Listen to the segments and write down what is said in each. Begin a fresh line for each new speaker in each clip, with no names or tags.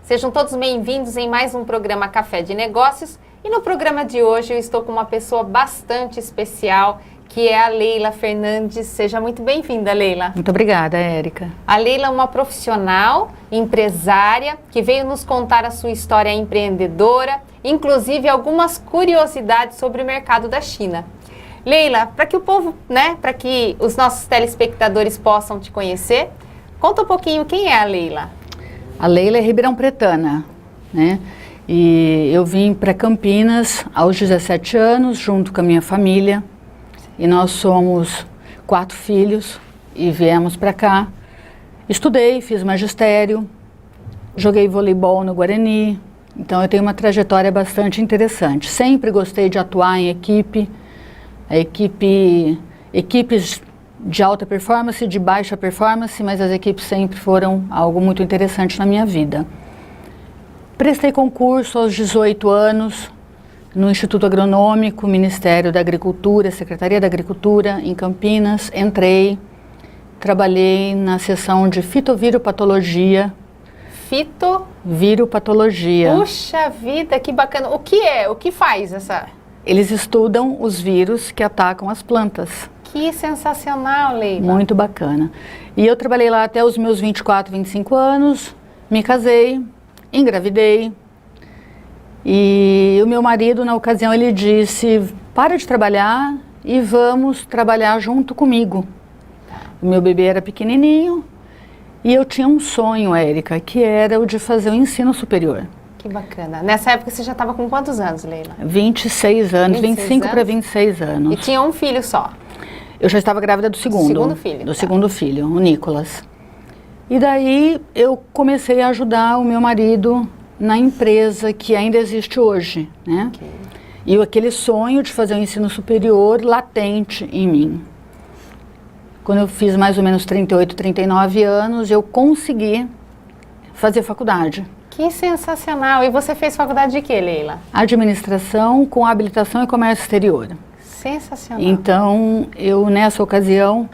Sejam todos bem-vindos em mais um programa Café de Negócios. E no programa de hoje eu estou com uma pessoa bastante especial, que é a Leila Fernandes. Seja muito bem-vinda, Leila.
Muito obrigada, Érica.
A Leila é uma profissional, empresária, que veio nos contar a sua história empreendedora, inclusive algumas curiosidades sobre o mercado da China. Leila, para que o povo, para que os nossos telespectadores possam te conhecer, conta um pouquinho quem é a Leila.
A Leila é ribeirão-pretana, né? E eu vim para Campinas aos 17 anos, junto com a minha família. E nós somos 4 filhos e viemos para cá. Estudei, fiz magistério, joguei voleibol no Guarani. Então eu tenho uma trajetória bastante interessante. Sempre gostei de atuar em equipe. Equipes de alta performance, de baixa performance, mas as equipes sempre foram algo muito interessante na minha vida. Prestei concurso aos 18 anos no Instituto Agronômico, Ministério da Agricultura, Secretaria da Agricultura, em Campinas. Entrei, trabalhei na seção de fitoviropatologia. Viropatologia.
Puxa vida, que bacana. O que é? O que faz essa...
Eles estudam os vírus que atacam as plantas.
Que sensacional, Leila.
Muito bacana. E eu trabalhei lá até os meus 24, 25 anos, me casei, engravidei. E o meu marido, na ocasião, ele disse, para de trabalhar e vamos trabalhar junto comigo. O meu bebê era pequenininho e eu tinha um sonho, Érica, que era o de fazer o ensino superior.
Que bacana. Nessa época você já estava com quantos anos, Leila?
26 anos, 25 para 26 anos.
E tinha um filho só?
Eu já estava grávida do segundo.
Segundo filho.
Do segundo filho, o Nicolas. E daí eu comecei a ajudar o meu marido na empresa que ainda existe hoje, né? Okay. E aquele sonho de fazer o ensino superior latente em mim. Quando eu fiz mais ou menos 38, 39 anos, eu consegui fazer faculdade.
Que sensacional! E você fez faculdade de quê, Leila?
Administração com habilitação e comércio exterior.
Sensacional!
Então, nessa ocasião,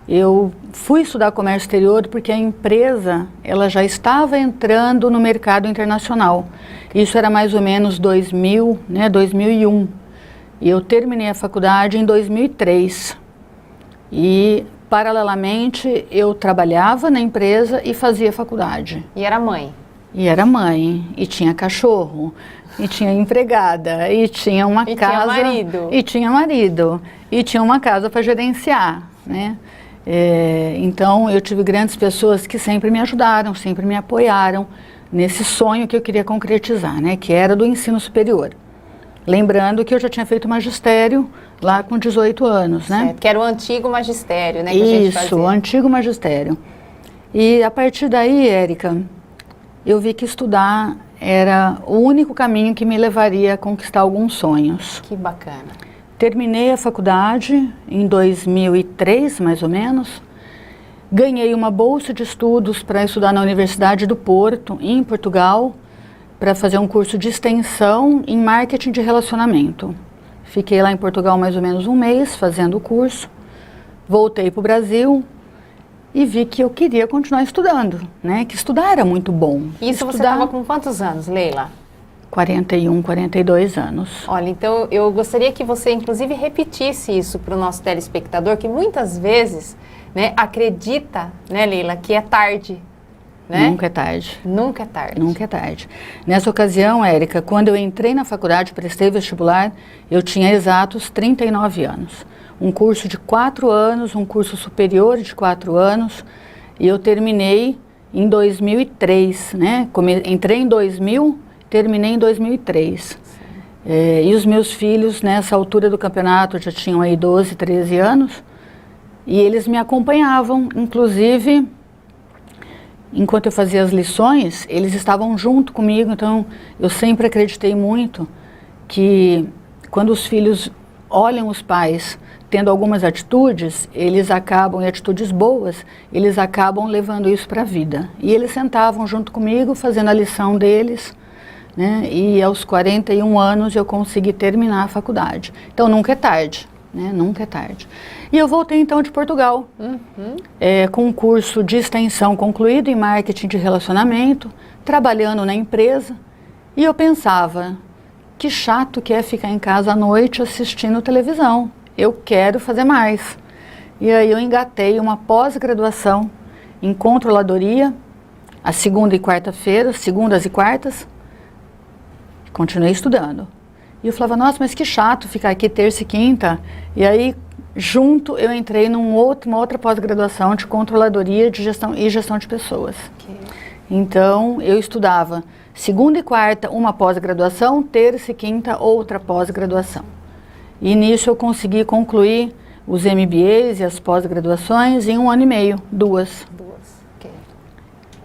eu fui estudar comércio exterior porque a empresa, ela já estava entrando no mercado internacional. Isso era mais ou menos 2000, 2001. E eu terminei a faculdade em 2003. E, paralelamente, eu trabalhava na empresa e fazia faculdade.
E era mãe?
E era mãe, e tinha cachorro, e tinha empregada, e tinha uma casa...
Tinha marido.
E tinha marido. E tinha uma casa para gerenciar, né? Então, eu tive grandes pessoas que sempre me ajudaram, sempre me apoiaram nesse sonho que eu queria concretizar, né? Que era do ensino superior. Lembrando que eu já tinha feito magistério lá com 18 anos, né?
Certo, que era o antigo magistério, né? Que
Isso, o antigo magistério. E a partir daí, Érica, eu vi que estudar era o único caminho que me levaria a conquistar alguns sonhos.
Que bacana.
Terminei a faculdade em 2003, mais ou menos. Ganhei uma bolsa de estudos para estudar na Universidade do Porto, em Portugal, para fazer um curso de extensão em marketing de relacionamento. Fiquei lá em Portugal mais ou menos um mês fazendo o curso. Voltei para o Brasil e vi que eu queria continuar estudando, né? Que estudar era muito bom.
Isso você estava com quantos anos, Leila?
41, 42 anos.
Olha, então eu gostaria que você, inclusive, repetisse isso para o nosso telespectador, que muitas vezes, acredita, Leila, que é tarde, né?
Nunca é tarde.
Nunca é tarde.
Nunca é tarde. Nessa ocasião, Érica, quando eu entrei na faculdade, prestei vestibular, eu tinha exatos 39 anos. Um curso de 4 anos, um curso superior de 4 anos, e eu terminei em 2003, né? Entrei em 2000, terminei em 2003. E os meus filhos, nessa altura do campeonato, já tinham aí 12, 13 anos, e eles me acompanhavam, inclusive, enquanto eu fazia as lições, eles estavam junto comigo, então eu sempre acreditei muito que quando os filhos olham os pais tendo algumas atitudes, eles acabam, e atitudes boas, eles acabam levando isso para a vida. E eles sentavam junto comigo, fazendo a lição deles, né? E aos 41 anos eu consegui terminar a faculdade. Então nunca é tarde. né? Nunca é tarde. E eu voltei então de Portugal, com um curso de extensão concluído em marketing de relacionamento, trabalhando na empresa, e eu pensava, que chato que é ficar em casa à noite assistindo televisão, eu quero fazer mais. E aí eu engatei uma pós-graduação em controladoria, a segunda e quarta-feira, segundas e quartas, continuei estudando. E eu falava, nossa, mas que chato ficar aqui terça e quinta. E aí, junto, eu entrei uma outra pós-graduação de controladoria de gestão e gestão de pessoas. Okay. Então, eu estudava segunda e quarta, uma pós-graduação, terça e quinta, outra pós-graduação. E nisso eu consegui concluir os MBAs e as pós-graduações em 1 ano e meio, duas. Okay.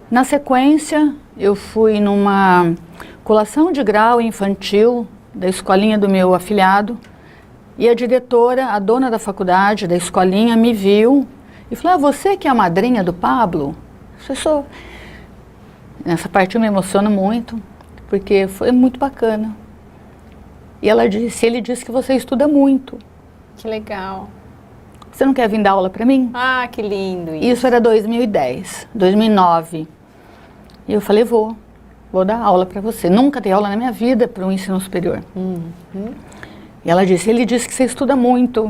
Na sequência, eu fui numa colação de grau infantil da escolinha do meu afilhado, e a diretora, a dona da faculdade, da escolinha, me viu e falou, você que é a madrinha do Pablo? Eu sou. Nessa parte eu me emociono muito, porque foi muito bacana. E ele disse que você estuda muito.
Que legal.
Você não quer vir dar aula para mim?
Ah, que lindo isso.
Isso era 2010, 2009. E eu falei, vou dar aula para você. Nunca dei aula na minha vida para o ensino superior. E ela disse, ele disse que você estuda muito.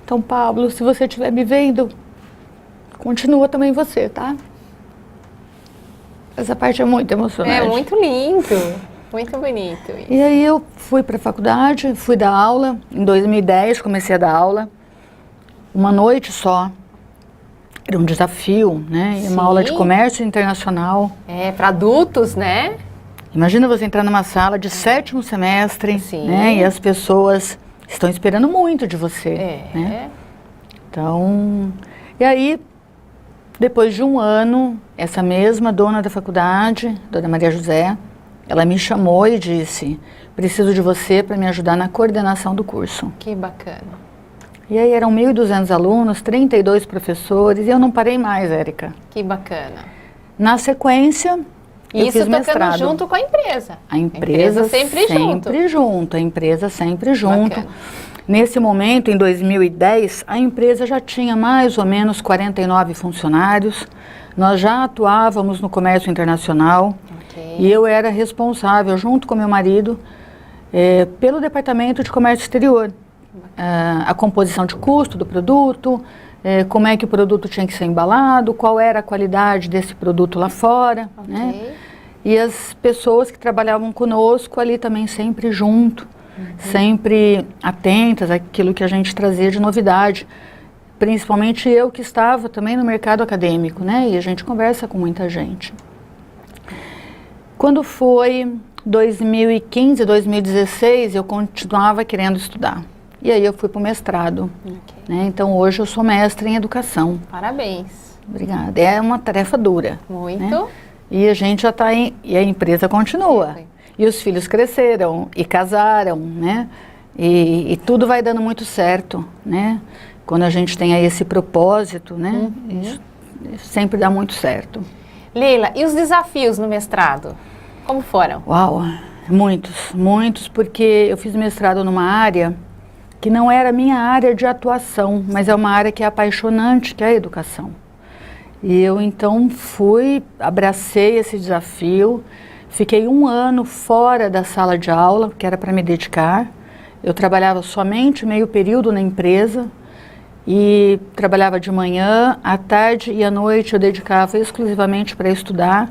Então, Pablo, se você estiver me vendo, continua também você, tá? Essa parte é muito emocionante.
É muito lindo, muito bonito isso.
E aí eu fui para a faculdade, fui dar aula. Em 2010 comecei a dar aula. Uma noite só. Era um desafio, né? Sim. Uma aula de comércio internacional.
É, para adultos, né?
Imagina você entrar numa sala de 7º semestre,
Sim.
Né? E as pessoas estão esperando muito de você. Né? Então, e aí, depois de 1 ano, essa mesma dona da faculdade, Dona Maria José, ela me chamou e disse, preciso de você para me ajudar na coordenação do curso.
Que bacana.
E aí eram 1.200 alunos, 32 professores, e eu não parei mais, Érica.
Que bacana.
Na sequência, eu fiz mestrado.
Isso junto com a empresa.
A empresa
sempre
junto. A empresa sempre junto.
Bacana.
Nesse momento, em 2010, a empresa já tinha mais ou menos 49 funcionários. Nós já atuávamos no comércio internacional. Okay. E eu era responsável, junto com meu marido, pelo departamento de comércio exterior. A composição de custo do produto, como é que o produto tinha que ser embalado, qual era a qualidade desse produto lá fora, okay. Né? E as pessoas que trabalhavam conosco ali também sempre junto, sempre atentas àquilo que a gente trazia de novidade, principalmente eu que estava também no mercado acadêmico, né? E a gente conversa com muita gente. Quando foi 2015, 2016, eu continuava querendo estudar. E aí eu fui para o mestrado. Okay. Né? Então hoje eu sou mestre em educação.
Parabéns.
Obrigada. É uma tarefa dura.
Muito.
Né? E a gente já está e a empresa continua. Okay. E os filhos cresceram e casaram, né? E tudo vai dando muito certo, né? Quando a gente tem aí esse propósito, né? Isso sempre dá muito certo.
Leila, e os desafios no mestrado? Como foram?
Uau, muitos, porque eu fiz mestrado numa área que não era a minha área de atuação, mas é uma área que é apaixonante, que é a educação. E eu então abracei esse desafio, fiquei 1 ano fora da sala de aula, que era para me dedicar. Eu trabalhava somente meio período na empresa e trabalhava de manhã, à tarde e à noite eu dedicava exclusivamente para estudar,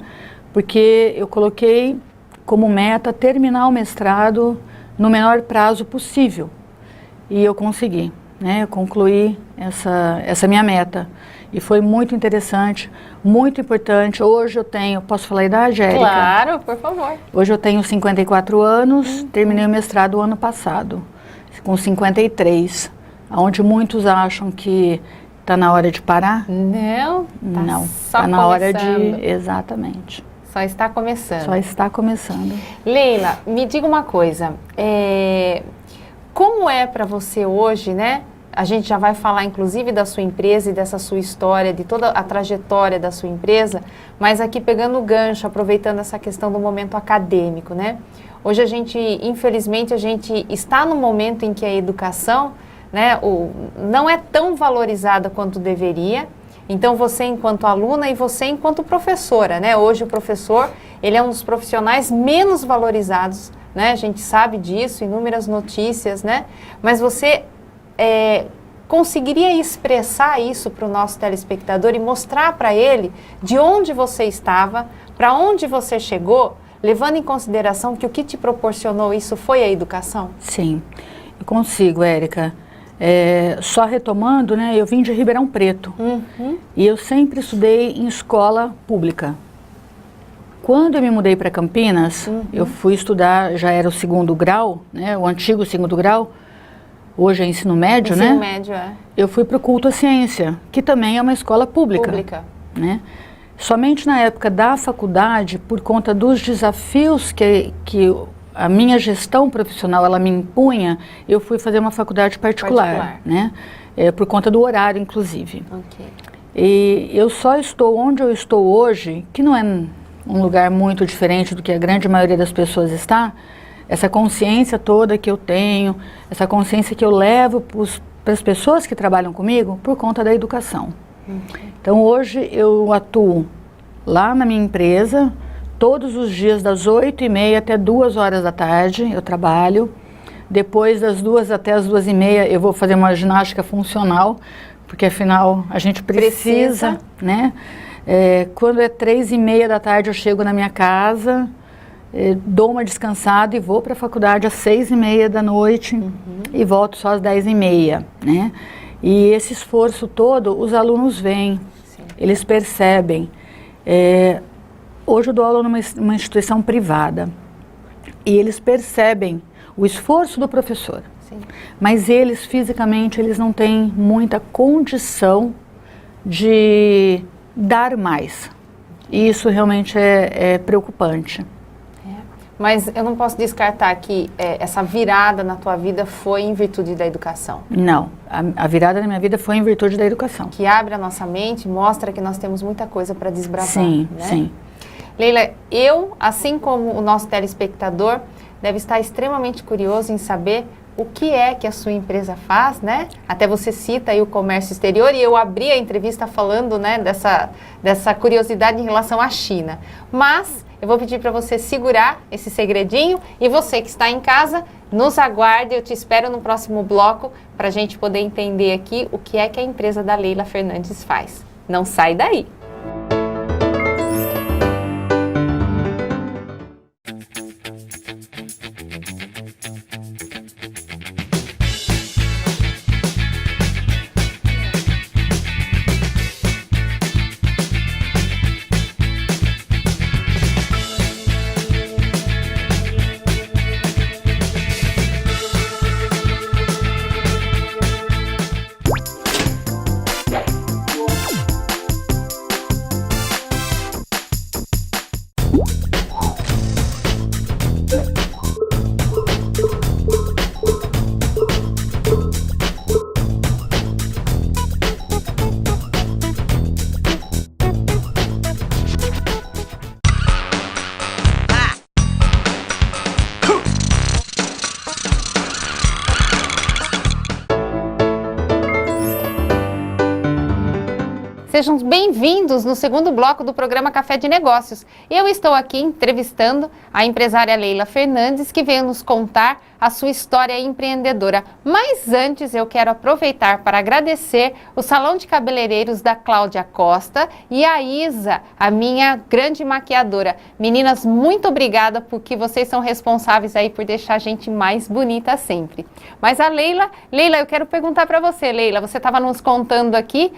porque eu coloquei como meta terminar o mestrado no menor prazo possível. E eu consegui, né? Eu concluí essa minha meta. E foi muito interessante, muito importante. Hoje eu tenho, posso falar a idade, Érica?
Claro, por favor.
Hoje eu tenho 54 anos, terminei o mestrado o ano passado, com 53, onde muitos acham que está na hora de parar.
Não,
não,
só
está na hora de, exatamente.
Só está começando.
Só está começando.
Leila, me diga uma coisa, como é para você hoje, né, a gente já vai falar, inclusive, da sua empresa e dessa sua história, de toda a trajetória da sua empresa, mas aqui pegando o gancho, aproveitando essa questão do momento acadêmico, né? Hoje a gente, infelizmente, a gente está no momento em que a educação, né, não é tão valorizada quanto deveria. Então, você enquanto aluna e você enquanto professora, né? Hoje o professor, ele é um dos profissionais menos valorizados, né? A gente sabe disso, inúmeras notícias, né? Mas você conseguiria expressar isso para o nosso telespectador e mostrar para ele de onde você estava, para onde você chegou, levando em consideração que o que te proporcionou isso foi a educação?
Sim, eu consigo, Érica. Só retomando, né, eu vim de Ribeirão Preto e eu sempre estudei em escola pública. Quando eu me mudei para Campinas, eu fui estudar, já era o 2º grau, né, o antigo 2º grau, hoje é ensino médio, né?
Ensino médio,
Eu fui para o Culto à Ciência, que também é uma escola pública. Né? Somente na época da faculdade, por conta dos desafios que a minha gestão profissional, ela me impunha, eu fui fazer uma faculdade particular. Né? Por conta do horário, inclusive.
Okay.
E eu só estou onde eu estou hoje, que não é um lugar muito diferente do que a grande maioria das pessoas está, essa consciência toda que eu tenho, essa consciência que eu levo para as pessoas que trabalham comigo, por conta da educação. Então hoje eu atuo lá na minha empresa, todos os dias das 8h30 até 2h da tarde eu trabalho. Depois das 2 até as 2h30 eu vou fazer uma ginástica funcional, porque afinal a gente precisa. Né? Quando é 3h30 da tarde eu chego na minha casa, dou uma descansada e vou para a faculdade às 6h30 da noite e volto só às 10h30. Né? E esse esforço todo os alunos veem, eles percebem. Hoje eu dou aula numa instituição privada e eles percebem o esforço do professor, mas eles fisicamente eles não têm muita condição de dar mais. E isso realmente é preocupante.
Mas eu não posso descartar que essa virada na tua vida foi em virtude da educação.
Não, a virada na minha vida foi em virtude da educação.
Que abre a nossa mente, mostra que nós temos muita coisa para desbravar.
Sim,
né?
sim.
Leila, eu, assim como o nosso telespectador, deve estar extremamente curioso em saber o que é que a sua empresa faz, né? Até você cita aí o comércio exterior e eu abri a entrevista falando, né, dessa curiosidade em relação à China. Mas eu vou pedir para você segurar esse segredinho e você que está em casa, nos aguarde, eu te espero no próximo bloco para a gente poder entender aqui o que é que a empresa da Leila Fernandes faz. Não sai daí! Sejam bem-vindos no segundo bloco do programa Café de Negócios. Eu estou aqui entrevistando a empresária Leila Fernandes, que veio nos contar a sua história empreendedora. Mas antes eu quero aproveitar para agradecer o Salão de Cabeleireiros da Cláudia Costa e a Isa, a minha grande maquiadora. Meninas, muito obrigada porque vocês são responsáveis aí por deixar a gente mais bonita sempre. Mas a Leila, eu quero perguntar para você, Leila, você estava nos contando aqui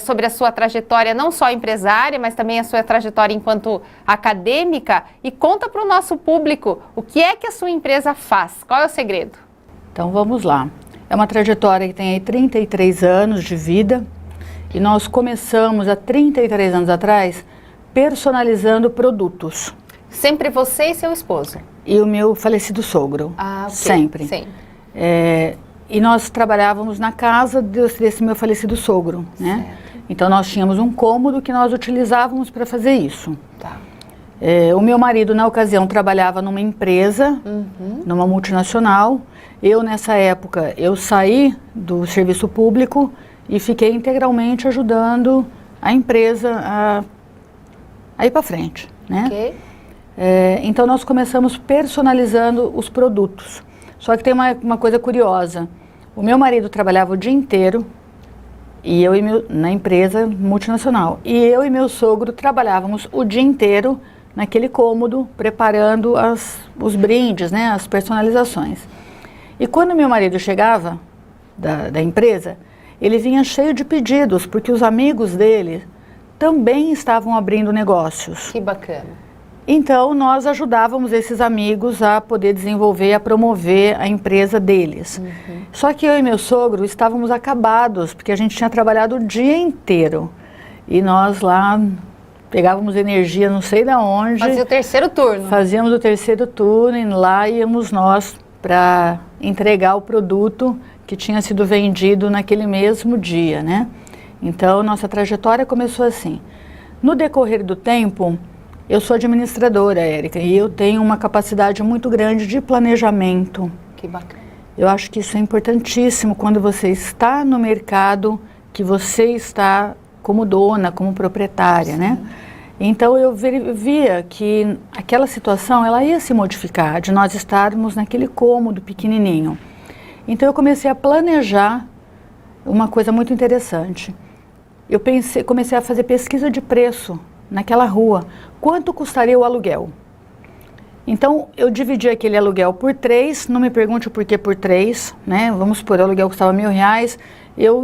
sobre a sua trajetória, não só empresária, mas também a sua trajetória enquanto acadêmica, e conta para o nosso público o que é que a sua empresa faz, qual é o segredo?
Então vamos lá, é uma trajetória que tem aí 33 anos de vida e nós começamos há 33 anos atrás personalizando produtos.
Sempre você e seu esposo?
E o meu falecido sogro,
Ah, okay.
sempre. E nós trabalhávamos na casa desse meu falecido sogro, né? Então nós tínhamos um cômodo que nós utilizávamos para fazer isso.
Tá.
O meu marido, na ocasião, trabalhava numa empresa, numa multinacional. Eu, nessa época, eu saí do serviço público e fiquei integralmente ajudando a empresa a ir para frente, né?
Ok.
Então nós começamos personalizando os produtos. Só que tem uma coisa curiosa. O meu marido trabalhava o dia inteiro e na empresa multinacional. E eu e meu sogro trabalhávamos o dia inteiro naquele cômodo, preparando os brindes, né, as personalizações. E quando meu marido chegava da empresa, ele vinha cheio de pedidos, porque os amigos dele também estavam abrindo negócios.
Que bacana.
Então, nós ajudávamos esses amigos a poder desenvolver e a promover a empresa deles. Só que eu e meu sogro estávamos acabados, porque a gente tinha trabalhado o dia inteiro. E nós lá pegávamos energia não sei de onde.
Fazia o terceiro turno.
Fazíamos o terceiro turno e lá íamos nós para entregar o produto que tinha sido vendido naquele mesmo dia, né? Então, nossa trajetória começou assim. No decorrer do tempo, eu sou administradora, Érica, e eu tenho uma capacidade muito grande de planejamento.
Que bacana.
Eu acho que isso é importantíssimo quando você está no mercado, que você está como dona, como proprietária, né? Então eu via que aquela situação ela ia se modificar, de nós estarmos naquele cômodo pequenininho. Então eu comecei a planejar uma coisa muito interessante. Eu comecei a fazer pesquisa de preço naquela rua. Quanto custaria o aluguel? Então eu dividi aquele aluguel por 3, não me pergunte o porquê por 3, né? Vamos supor, o aluguel custava R$1.000.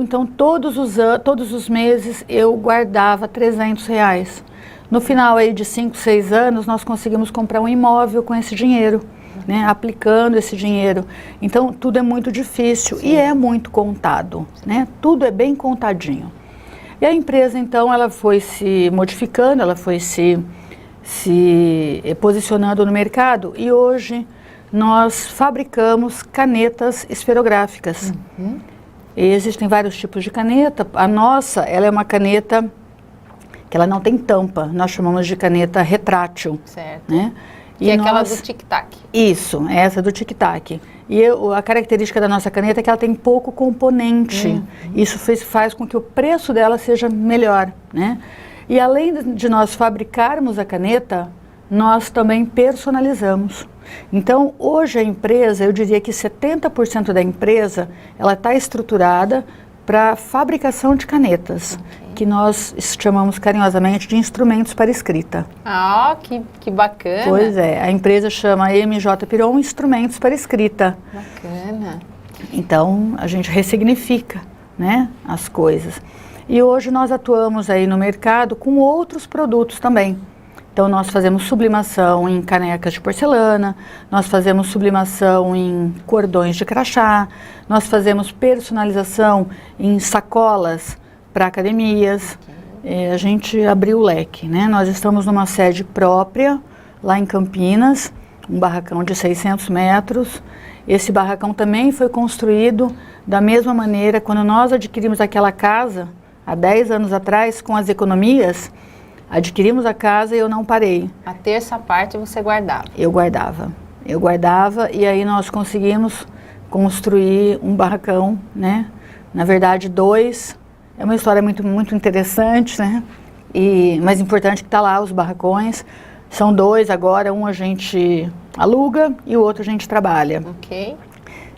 Então todos os meses eu guardava R$300. No final aí de 5, 6 anos, nós conseguimos comprar um imóvel com esse dinheiro, né, aplicando esse dinheiro. Então, tudo é muito difícil e é muito contado, né? Tudo é bem contadinho. E a empresa, então, ela foi se modificando, ela foi se posicionando no mercado e hoje nós fabricamos canetas esferográficas. E existem vários tipos de caneta. A nossa, ela é uma caneta que ela não tem tampa, nós chamamos de caneta retrátil.
Certo.
Né?
Que é aquela do tic-tac.
Isso, essa do tic-tac. E a característica da nossa caneta é que ela tem pouco componente. Isso faz com que o preço dela seja melhor, né? E além de nós fabricarmos a caneta, nós também personalizamos. Então, hoje a empresa, eu diria que 70% da empresa, ela está estruturada para fabricação de canetas, que nós chamamos carinhosamente de instrumentos para escrita.
Ah, que bacana.
Pois é, a empresa chama MJ Piron Instrumentos para Escrita.
Bacana.
Então, a gente ressignifica, né, as coisas. E hoje nós atuamos aí no mercado com outros produtos também. Então, nós fazemos sublimação em canecas de porcelana, nós fazemos sublimação em cordões de crachá, nós fazemos personalização em sacolas para academias. A gente abriu o leque, né? Nós estamos numa sede própria, lá em Campinas, um barracão de 600 metros. Esse barracão também foi construído da mesma maneira, quando nós adquirimos aquela casa, há 10 anos atrás, com as economias, adquirimos a casa e eu não parei.
A terça parte você guardava?
Eu guardava e aí nós conseguimos construir um barracão, né? Na verdade, 2. É uma história muito, muito interessante, né? Mas importante que está lá os barracões. São 2 agora, um a gente aluga e o outro a gente trabalha.
Ok.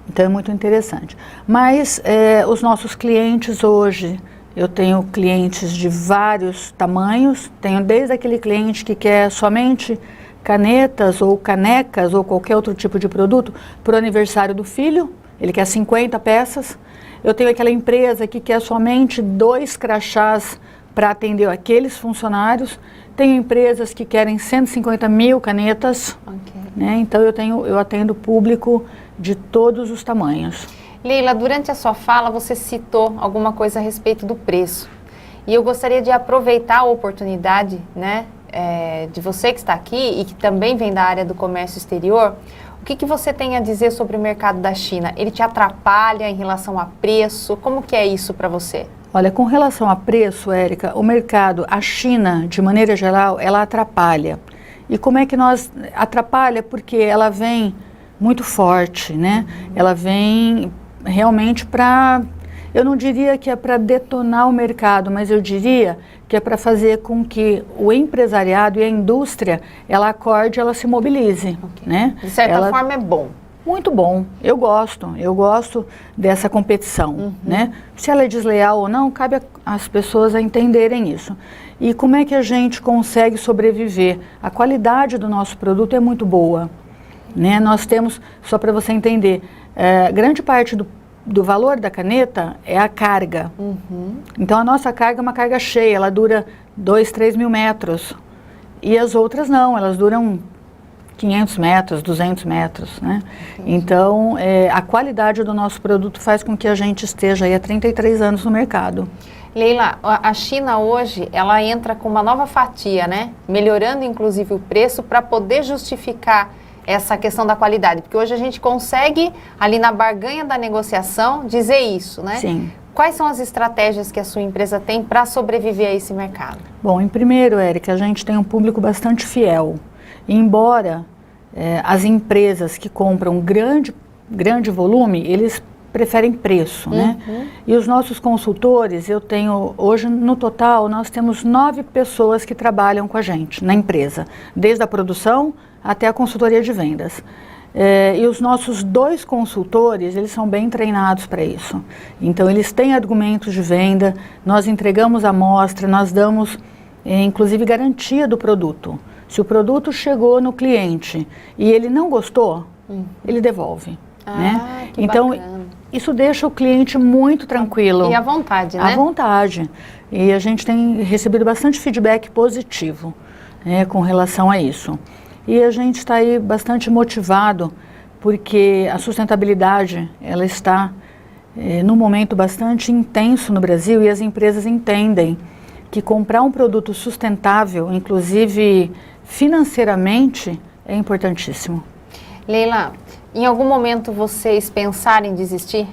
Então é muito interessante. Mas os nossos clientes hoje, eu tenho clientes de vários tamanhos, tenho desde aquele cliente que quer somente canetas ou canecas ou qualquer outro tipo de produto para o aniversário do filho, ele quer 50 peças. Eu tenho aquela empresa que quer somente 2 crachás para atender aqueles funcionários. Tenho empresas que querem 150 mil canetas, né? Então eu atendo público de todos os tamanhos.
Leila, durante a sua fala você citou alguma coisa a respeito do preço. E eu gostaria de aproveitar a oportunidade, né, de você que está aqui e que também vem da área do comércio exterior, O que você tem a dizer sobre o mercado da China? Ele te atrapalha em relação a preço? Como que é isso para você?
Olha, com relação a preço, Érica, o mercado, a China, de maneira geral, ela atrapalha. E como é que nós atrapalha? Porque ela vem muito forte, né? Ela vem realmente para, eu não diria que é para detonar o mercado, mas eu diria que é para fazer com que o empresariado e a indústria, ela acorde, ela se mobilize, né?
De certa forma é bom.
Muito bom, eu gosto dessa competição, né? Se ela é desleal ou não, cabe às pessoas a entenderem isso. E como é que a gente consegue sobreviver? A qualidade do nosso produto é muito boa, né? Nós temos, só para você entender, grande parte do valor da caneta é a carga. Então a nossa carga é uma carga cheia, ela dura 2, 3 mil metros. E as outras não, elas duram 500 metros, 200 metros, né? Então, a qualidade do nosso produto faz com que a gente esteja aí há 33 anos no mercado.
Leila, a China hoje, ela entra com uma nova fatia, né? Melhorando inclusive o preço para poder justificar essa questão da qualidade. Porque hoje a gente consegue, ali na barganha da negociação, dizer isso, né?
Sim.
Quais são as estratégias que a sua empresa tem para sobreviver a esse mercado?
Bom, em primeiro, Érica, a gente tem um público bastante fiel. Embora as empresas que compram grande volume, eles preferem preço, né? E os nossos consultores, eu tenho, hoje no total, nós temos 9 pessoas que trabalham com a gente na empresa, desde a produção até a consultoria de vendas. E os nossos 2 consultores, eles são bem treinados para isso. Então, eles têm argumentos de venda, nós entregamos a amostra, nós damos, inclusive, garantia do produto. Se o produto chegou no cliente e ele não gostou, ele devolve. Né? Então, bacana. Isso deixa o cliente muito tranquilo.
E à vontade, né?
À vontade. E a gente tem recebido bastante feedback positivo, né, com relação a isso. E a gente está aí bastante motivado, porque a sustentabilidade, ela está num momento bastante intenso no Brasil e as empresas entendem que comprar um produto sustentável, inclusive financeiramente, é importantíssimo.
Leila, em algum momento vocês pensaram em desistir?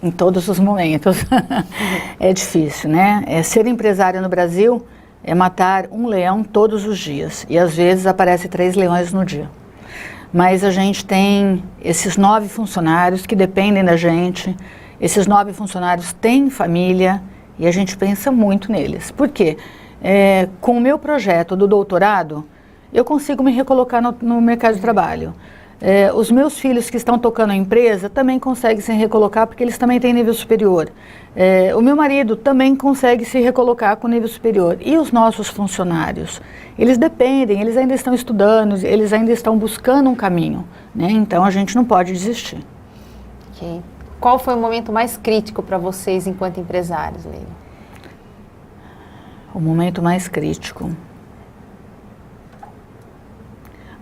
Em todos os momentos. É difícil, né? Ser empresário no Brasil é matar um leão todos os dias. E às vezes aparece 3 leões no dia. Mas a gente tem esses 9 funcionários que dependem da gente. Esses 9 funcionários têm família e a gente pensa muito neles. Por quê? Com o meu projeto do doutorado, eu consigo me recolocar no mercado de trabalho. Os meus filhos que estão tocando a empresa também conseguem se recolocar porque eles também têm nível superior. O meu marido também consegue se recolocar com nível superior. E os nossos funcionários? Eles dependem, eles ainda estão estudando, eles ainda estão buscando um caminho, né? Então a gente não pode desistir.
Ok. Qual foi o momento mais crítico para vocês enquanto empresários, Leila?
O momento mais crítico.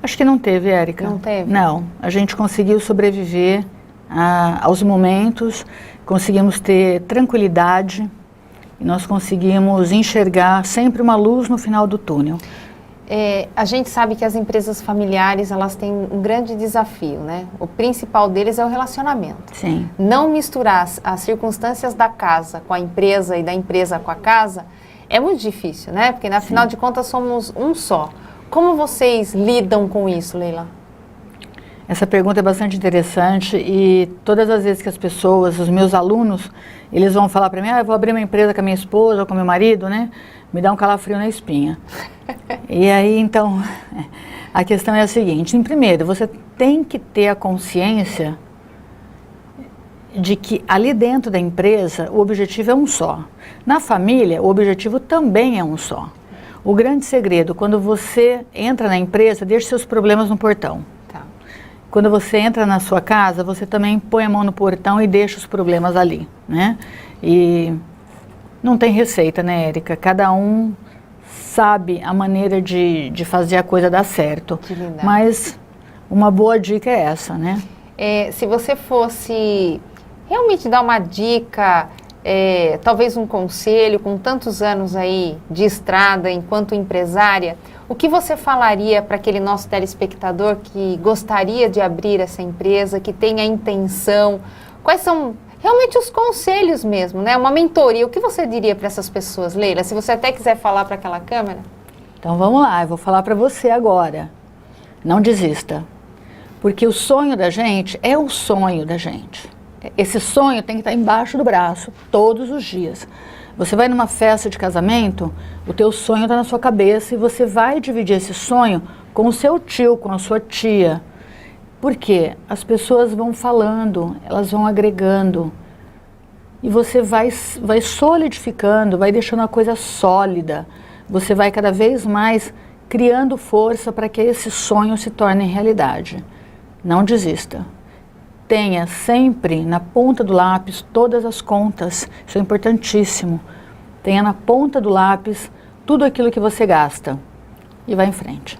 Acho que não teve, Érica.
Não teve?
Não. A gente conseguiu sobreviver aos momentos, conseguimos ter tranquilidade e nós conseguimos enxergar sempre uma luz no final do túnel.
A gente sabe que as empresas familiares, elas têm um grande desafio, né? O principal deles é o relacionamento.
Sim.
Não misturar as circunstâncias da casa com a empresa e da empresa com a casa é muito difícil, né? Porque, afinal de contas, somos um só. Como vocês lidam com isso, Leila?
Essa pergunta é bastante interessante e todas as vezes que as pessoas, os meus alunos, eles vão falar para mim, eu vou abrir uma empresa com a minha esposa ou com meu marido, né? Me dá um calafrio na espinha. E aí, então, a questão é a seguinte, primeiro, você tem que ter a consciência de que ali dentro da empresa o objetivo é um só. Na família, o objetivo também é um só. O grande segredo, quando você entra na empresa, deixa seus problemas no portão.
Tá.
Quando você entra na sua casa, você também põe a mão no portão e deixa os problemas ali, né? E não tem receita, né, Érica? Cada um sabe a maneira de fazer a coisa dar certo. Mas uma boa dica é essa, né?
Se você fosse realmente dar uma dica talvez um conselho, com tantos anos aí de estrada enquanto empresária, o que você falaria para aquele nosso telespectador que gostaria de abrir essa empresa, que tem a intenção? Quais são realmente os conselhos mesmo, né? Uma mentoria, o que você diria para essas pessoas, Leila? Se você até quiser falar para aquela câmera.
Então vamos lá, eu vou falar para você agora. Não desista, porque o sonho da gente é o sonho da gente. Esse sonho tem que estar embaixo do braço todos os dias. Você vai numa festa de casamento, o teu sonho está na sua cabeça e você vai dividir esse sonho com o seu tio, com a sua tia. Por quê? As pessoas vão falando, elas vão agregando. E você vai solidificando, vai deixando a coisa sólida. Você vai cada vez mais criando força para que esse sonho se torne realidade. Não desista. Tenha sempre na ponta do lápis todas as contas, isso é importantíssimo. Tenha na ponta do lápis tudo aquilo que você gasta e vá em frente.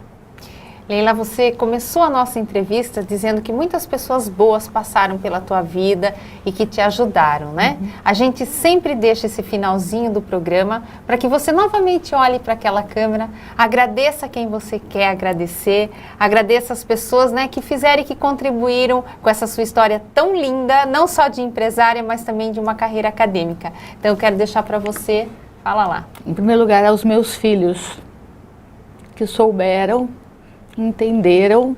Leila, você começou a nossa entrevista dizendo que muitas pessoas boas passaram pela tua vida e que te ajudaram, né? A gente sempre deixa esse finalzinho do programa para que você novamente olhe para aquela câmera, agradeça quem você quer agradecer, agradeça as pessoas, né, que fizeram e que contribuíram com essa sua história tão linda, não só de empresária, mas também de uma carreira acadêmica. Então eu quero deixar para você, fala lá.
Em primeiro lugar, aos meus filhos, que souberam, entenderam,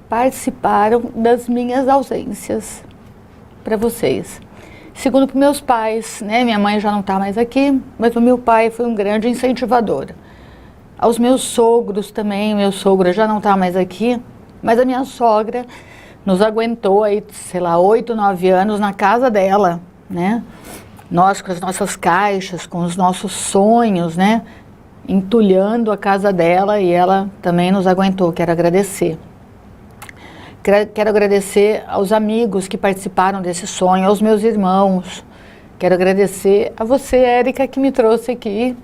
participaram das minhas ausências para vocês. Segundo, para meus pais, né? Minha mãe já não está mais aqui, mas o meu pai foi um grande incentivador. Aos meus sogros também, meu sogro já não está mais aqui, mas a minha sogra nos aguentou aí, sei lá, 8, 9 anos na casa dela, né? Nós com as nossas caixas, com os nossos sonhos, né? Entulhando a casa dela e ela também nos aguentou. Quero agradecer. Quero agradecer aos amigos que participaram desse sonho, aos meus irmãos. Quero agradecer a você, Érica, que me trouxe aqui,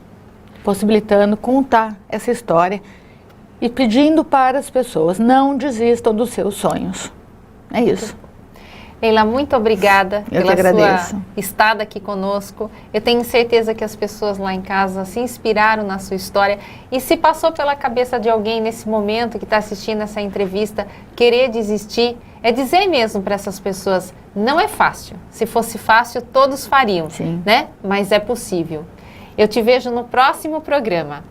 possibilitando contar essa história e pedindo para as pessoas, não desistam dos seus sonhos. É isso.
Leila, muito obrigada
pela sua
estada aqui conosco. Eu tenho certeza que as pessoas lá em casa se inspiraram na sua história. E se passou pela cabeça de alguém nesse momento que está assistindo essa entrevista, querer desistir, é dizer mesmo para essas pessoas, não é fácil. Se fosse fácil, todos fariam,
sim,
né? Mas é possível. Eu te vejo no próximo programa.